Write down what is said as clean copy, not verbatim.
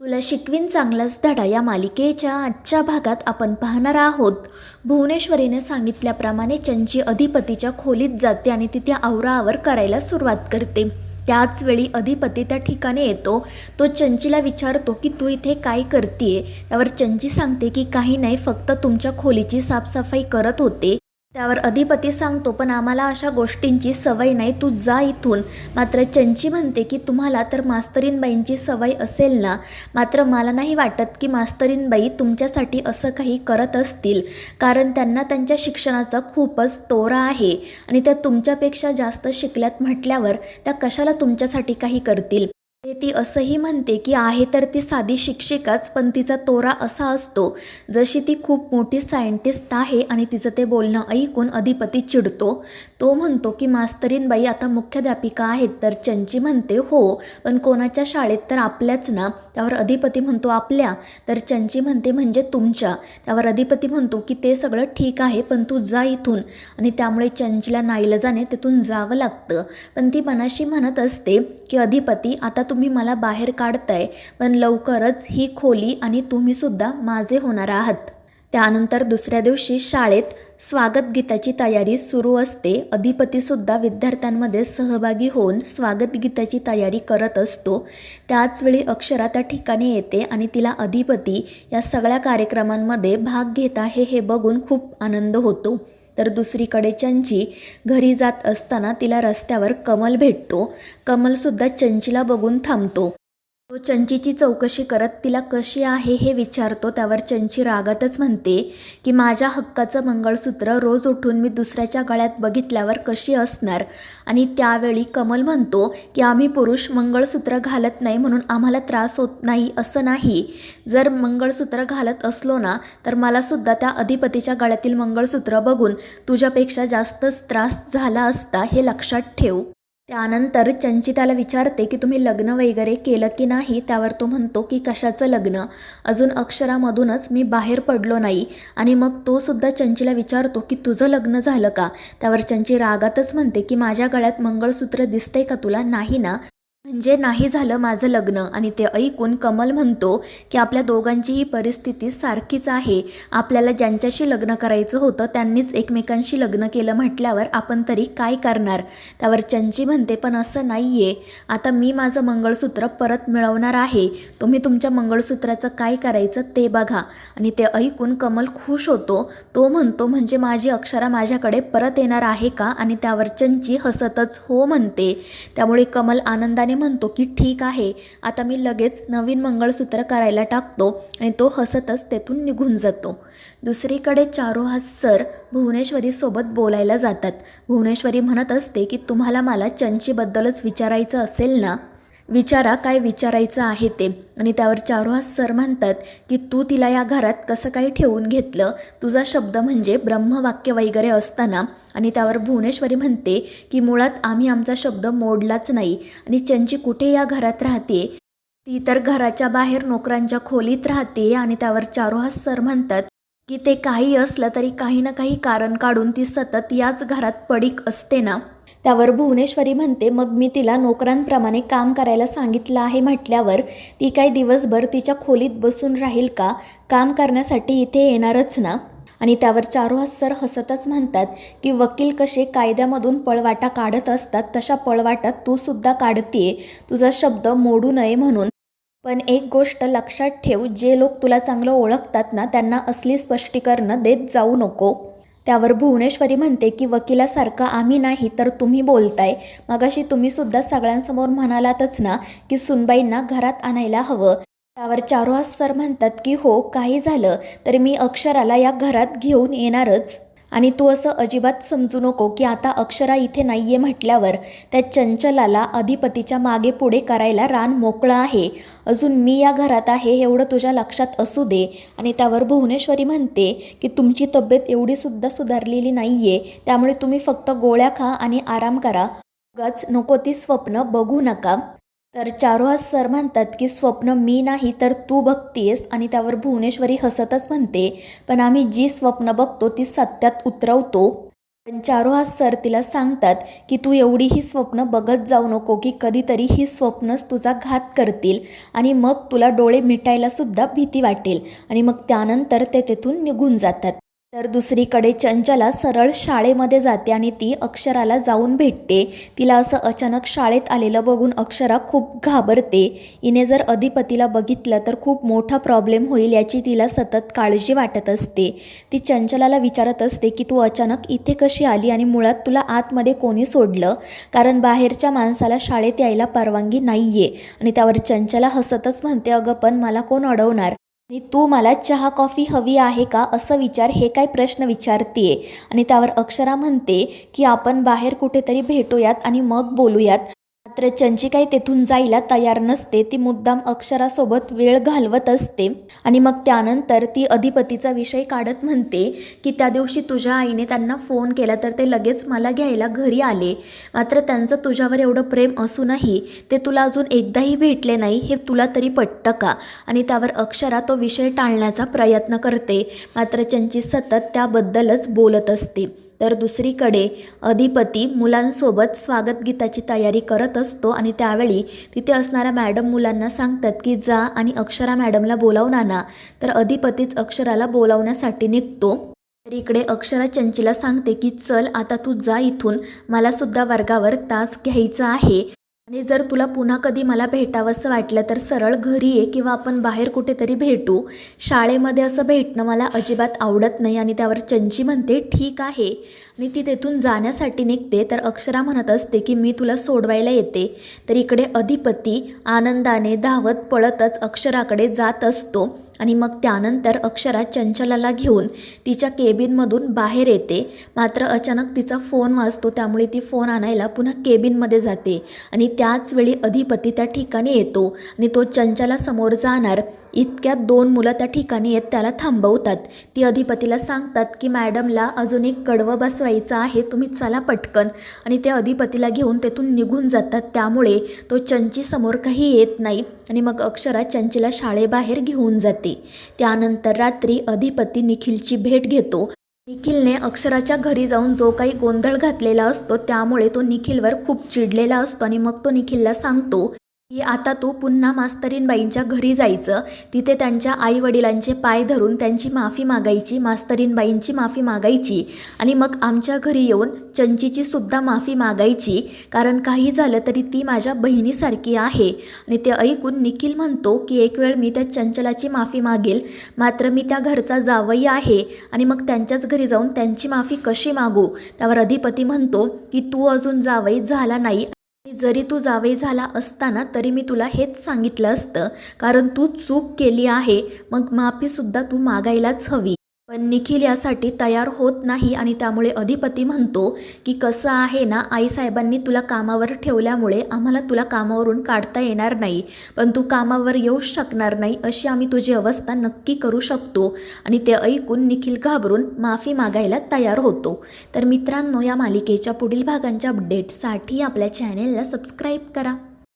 तुला शिकवीन चांगलाच धडा या मालिकेच्या आजच्या भागात आपण पाहणार आहोत. भुवनेश्वरीने सांगितल्याप्रमाणे चंची अधिपतीच्या खोलीत जाते आणि तिथे आवराआवर करायला सुरुवात करते. त्याच वेळी अधिपती त्या ठिकाणी येतो. तो चंचीला विचारतो की तू इथे काय करतीये. त्यावर चंची सांगते की काही नाही, फक्त तुमच्या खोलीची साफसफाई करत होते. त्यावर अधिपती सांगतो पण आम्हाला अशा गोष्टींची सवय नाही, तू जा इथून. मात्र चंची म्हणते की तुम्हाला तर मास्तरीणबाईंची सवय असेल ना. मात्र मला नाही वाटत की मास्तरीणबाई तुमच्यासाठी असं काही करत असतील, कारण त्यांना त्यांच्या शिक्षणाचा खूपच तोरा आहे आणि त्या तुमच्यापेक्षा जास्त शिकल्यात म्हटल्यावर त्या कशाला तुमच्यासाठी काही करतील. ती असंही म्हणते की आहे तर ती साधी शिक्षिकाच, पण तिचा तोरा असा असतो जशी ती खूप मोठी सायंटिस्ट आहे. आणि तिचं ते बोलणं ऐकून अधिपती चिडतो. तो म्हणतो की मास्तरीणबाई आता मुख्याध्यापिका आहेत. तर चंची म्हणते हो, पण कोणाच्या शाळेत, तर आपल्याच ना. त्यावर अधिपती म्हणतो आपल्या. तर चंची म्हणते म्हणजे तुमच्या. त्यावर अधिपती म्हणतो की ते सगळं ठीक आहे, पण तू जा इथून. आणि त्यामुळे चंचीला नाईलाजाने तिथून जावं लागतं. पण ती मनाशी म्हणत असते की अधिपती आता तुम्ही मला बाहेर काढताय, पण लवकरच ही खोली आणि तुम्हीसुद्धा माझे होणार आहात. त्यानंतर दुसऱ्या दिवशी शाळेत स्वागत गीताची तयारी सुरू असते. अधिपतीसुद्धा विद्यार्थ्यांमध्ये सहभागी होऊन स्वागत गीताची तयारी करत असतो. त्याचवेळी अक्षरा त्या ठिकाणी येते आणि तिला अधिपती या सगळ्या कार्यक्रमांमध्ये भाग घेत आहे हे बघून खूप आनंद होतो. तर दुसरीकडे चंची घरी जात असताना तिला रस्त्यावर कमल भेटतो. कमलसुद्धा चंचीला बघून थांबतो. तो चंचीची चौकशी करत तिला कशी आहे हे विचारतो. त्यावर चंची रागातच म्हणते की माझ्या हक्काचं मंगळसूत्र रोज उठून मी दुसऱ्याच्या गळ्यात बघितल्यावर कशी असणार. आणि त्यावेळी कमल म्हणतो की आम्ही पुरुष मंगळसूत्र घालत नाही म्हणून आम्हाला त्रास होत नाही असं नाही. जर मंगळसूत्र घालत असलो ना तर मलासुद्धा त्या अधिपतीच्या गळ्यातील मंगळसूत्र बघून तुझ्यापेक्षा जास्तच त्रास झाला असता, हे लक्षात ठेव. त्यानंतर चंची त्याला विचारते की तुम्ही लग्न वगैरे केलं की नाही. त्यावर तो म्हणतो की कशाचं लग्न, अजून अक्षरामधूनच मी बाहेर पडलो नाही. आणि मग तो सुद्धा चंचीला विचारतो की तुझं लग्न झालं का. त्यावर चंची रागातच म्हणते की माझ्या गळ्यात मंगळसूत्र दिसतंय का तुला, नाही ना, म्हणजे नाही झालं माझं लग्न. आणि ते ऐकून कमल म्हणतो की आपल्या दोघांचीही परिस्थिती सारखीच आहे. आपल्याला ज्यांच्याशी लग्न करायचं होतं त्यांनीच एकमेकांशी लग्न केलं म्हटल्यावर आपण तरी काय करणार. त्यावर चंची म्हणते पण असं नाही आहे, आता मी माझं मंगळसूत्र परत मिळवणार आहे, तुम्ही तुमच्या मंगळसूत्राचं काय करायचं ते बघा. आणि ते ऐकून कमल खुश होतो. तो म्हणतो म्हणजे माझी अक्षरा माझ्याकडे परत येणार आहे का. आणि त्यावर चंची हसतच हो म्हणते. त्यामुळे कमल आनंदाने म्हणतो की ठीक आहे, आता मी लगेच नवीन मंगळसूत्र करायला टाकतो. आणि तो हसतच तेथून निघून जातो. दुसरीकडे चारुहास सर भुवनेश्वरी सोबत बोलायला जातात. भुवनेश्वरी म्हणत असते की तुम्हाला मला चंचीबद्दलच विचारायचं असेल ना, विचारा काय विचारायचं आहे ते. आणि त्यावर चारुहास सर म्हणतात की तू तिला या घरात कसं काही ठेवून घेतलं, तुझा शब्द म्हणजे ब्रह्मवाक्य वगैरे असताना. आणि त्यावर भुवनेश्वरी म्हणते की मुळात आम्ही आमचा शब्द मोडलाच नाही. आणि चंची कुठे या घरात राहते, ती तर घराच्या बाहेर नोकरांच्या खोलीत राहते. आणि त्यावर चारुहास सर म्हणतात की ते काही असलं तरी काही ना काही कारण काढून ती सतत याच घरात पडीक असते ना. त्यावर भुवनेश्वरी म्हणते मग मी तिला नोकरांप्रमाणे काम करायला सांगितलं आहे म्हटल्यावर ती काही दिवसभर तिच्या खोलीत बसून राहील का, काम करण्यासाठी इथे येणारच ना. आणि त्यावर चारुहास सर हसतच म्हणतात की वकील कसे कायद्यामधून पळवाटा काढत असतात तशा पळवाटात तू सुद्धा काढतीये, तुझा शब्द मोडू नये म्हणून. पण एक गोष्ट लक्षात ठेव, जे लोक तुला चांगलं ओळखतात ना त्यांना असली स्पष्टीकरणं देत जाऊ नको. त्यावर भुवनेश्वरी म्हणते की वकिलासारखं आम्ही नाही तर तुम्ही बोलताय. मगाशी तुम्हीसुद्धा सगळ्यांसमोर म्हणालातच ना की सुनबाईंना घरात आणायला हवं. त्यावर चारुहास सर म्हणतात की हो, काही झालं तरी मी अक्षराला या घरात घेऊन येणारच. आणि तू असं अजिबात समजू नको की आता अक्षरा इथे नाही आहे म्हटल्यावर त्या चंचलाला अधिपतीच्या मागे पुढे करायला रान मोकळं आहे. अजून मी या घरात आहे एवढं तुझ्या लक्षात असू दे. आणि त्यावर भुवनेश्वरी म्हणते की तुमची तब्येत एवढीसुद्धा सुधारलेली नाही आहे, त्यामुळे तुम्ही फक्त गोळ्या खा आणि आराम करा, उगाच नको ती स्वप्न बघू नका. तर चारुहास सर म्हणतात की स्वप्न मी नाही तर तू बघतीयस. आणि त्यावर भुवनेश्वरी हसतच म्हणते पण आम्ही जी स्वप्न बघतो ती सत्यात उतरवतो. पण चारुहास सर तिला सांगतात की तू एवढी ही स्वप्न बघत जाऊ नको की कधीतरी ही स्वप्नच तुझा घात करतील आणि मग तुला डोळे मिटायला सुद्धा भीती वाटेल आणि मग त्यानंतर ते तेथून निघून जातात. तर दुसरीकडे चंचला सरळ शाळेमध्ये जाते आणि ती अक्षराला जाऊन भेटते. तिला असं अचानक शाळेत आलेलं बघून अक्षरा खूप घाबरते. हिने जर अधिपतीला बघितलं तर खूप मोठा प्रॉब्लेम होईल याची तिला सतत काळजी वाटत असते. ती चंचलाला विचारत असते की तू अचानक इथे कशी आली आणि मुळात तुला आतमध्ये कोणी सोडलं, कारण बाहेरच्या माणसाला शाळेत यायला परवानगी नाही आहे. आणि त्यावर चंचला हसतच म्हणते, अगं पण मला कोण अडवणार आणि तू मला चहा कॉफी हवी आहे का असं विचार, हे काय प्रश्न विचारतीये. आणि त्यावर अक्षरा म्हणते की आपण बाहेर कुठेतरी भेटूयात आणि मग बोलूयात. मात्र चंची काही तेथून जायला तयार नसते. ती मुद्दाम अक्षरासोबत वेळ घालवत असते आणि मग त्यानंतर ती अधिपतीचा विषय काढत म्हणते की त्या दिवशी तुझ्या आईने त्यांना फोन केला तर ते लगेच मला घ्यायला घरी आले. मात्र त्यांचं तुझ्यावर एवढं प्रेम असूनही ते तुला अजून एकदाही भेटले नाही, हे तुला तरी पटतं का. आणि त्यावर अक्षरा तो विषय टाळण्याचा प्रयत्न करते. मात्र चंची सतत त्याबद्दलच बोलत असते. तर दुसरीकडे अधिपती मुलांसोबत स्वागत गीताची तयारी करत असतो आणि त्यावेळी तिथे असणाऱ्या मॅडम मुलांना सांगतात की जा आणि अक्षरा मॅडमला बोलावून आणा. तर अधिपतीच अक्षराला बोलावण्यासाठी निघतो. तर इकडे अक्षरा चंचीला सांगते की चल आता तू जा इथून, मलासुद्धा वर्गावर तास घ्यायचा आहे आणि जर तुला पुन्हा कधी मला भेटावंसं वाटलं तर सरळ घरी ये किंवा आपण बाहेर कुठेतरी भेटू. शाळेमध्ये असं भेटणं मला अजिबात आवडत नाही. आणि त्यावर चंची म्हणते ठीक आहे आणि ती तेथून जाण्यासाठी निघते. तर अक्षरा म्हणत असते की मी तुला सोडवायला येते. तर इकडे अधिपती आनंदाने धावत पळतच अक्षराकडे जात असतो आणि मग त्यानंतर अक्षरा चंचलाला घेऊन तिच्या केबिनमधून बाहेर येते. मात्र अचानक तिचा फोन वाजतो, त्यामुळे ती फोन आणायला पुन्हा केबिनमध्ये जाते आणि त्याच वेळी अधिपती त्या ठिकाणी येतो आणि तो चंचला समोर जाणार इतक्यात दोन मुलं त्या ठिकाणी येत त्याला थांबवतात. ती अधिपतीला सांगतात की मॅडमला अजून एक कडवं बसवायचं आहे, तुम्ही चला पटकन. आणि ते अधिपतीला घेऊन तेथून निघून जातात. त्यामुळे तो चंची समोर काही येत नाही आणि मग अक्षरा चंचीला शाळेबाहेर घेऊन जाते. त्यानंतर रात्री अधिपती निखिलची भेट घेतो. निखिलने अक्षराच्या घरी जाऊन जो काही गोंधळ घातलेला असतो त्यामुळे तो निखिलवर खूप चिडलेला असतो आणि मग तो निखिलला सांगतो की आता तू पुन्हा मास्तरीनबाईंच्या घरी जायचं, तिथे त्यांच्या आईवडिलांचे पाय धरून त्यांची माफी मागायची, मास्तरीनबाईंची माफी मागायची आणि मग आमच्या घरी येऊन चंचीची सुद्धा माफी मागायची, कारण काही झालं तरी ती माझ्या बहिणीसारखी आहे. आणि ते ऐकून निखिल म्हणतो की एक वेळ मी त्या चंचलाची माफी मागेल, मात्र मी त्या घरचा जावई आहे आणि मग त्यांच्याच घरी जाऊन त्यांची माफी कशी मागू. त्यावर अधिपती म्हणतो की तू अजून जावई झाला नाही, जरी तू जावई झाला असताना तरी मी तुला हेच सांगितलं असतं, कारण तू चूक केली आहे, मग माफीसुद्धा तू मागायलाच हवी. पण निखिल यासाठी तयार होत नाही आणि त्यामुळे अधिपती म्हणतो की कसं आहे ना, आईसाहेबांनी तुला कामावर ठेवल्यामुळे आम्हाला तुला कामावरून काढता येणार नाही, पण तू कामावर येऊ शकणार नाही अशी आम्ही तुझी अवस्था नक्की करू शकतो. आणि ते ऐकून निखिल घाबरून माफी मागायला तयार होतो. तर मित्रांनो, या मालिकेच्या पुढील भागांच्या अपडेट्ससाठी आपल्या चॅनेलला सबस्क्राईब करा.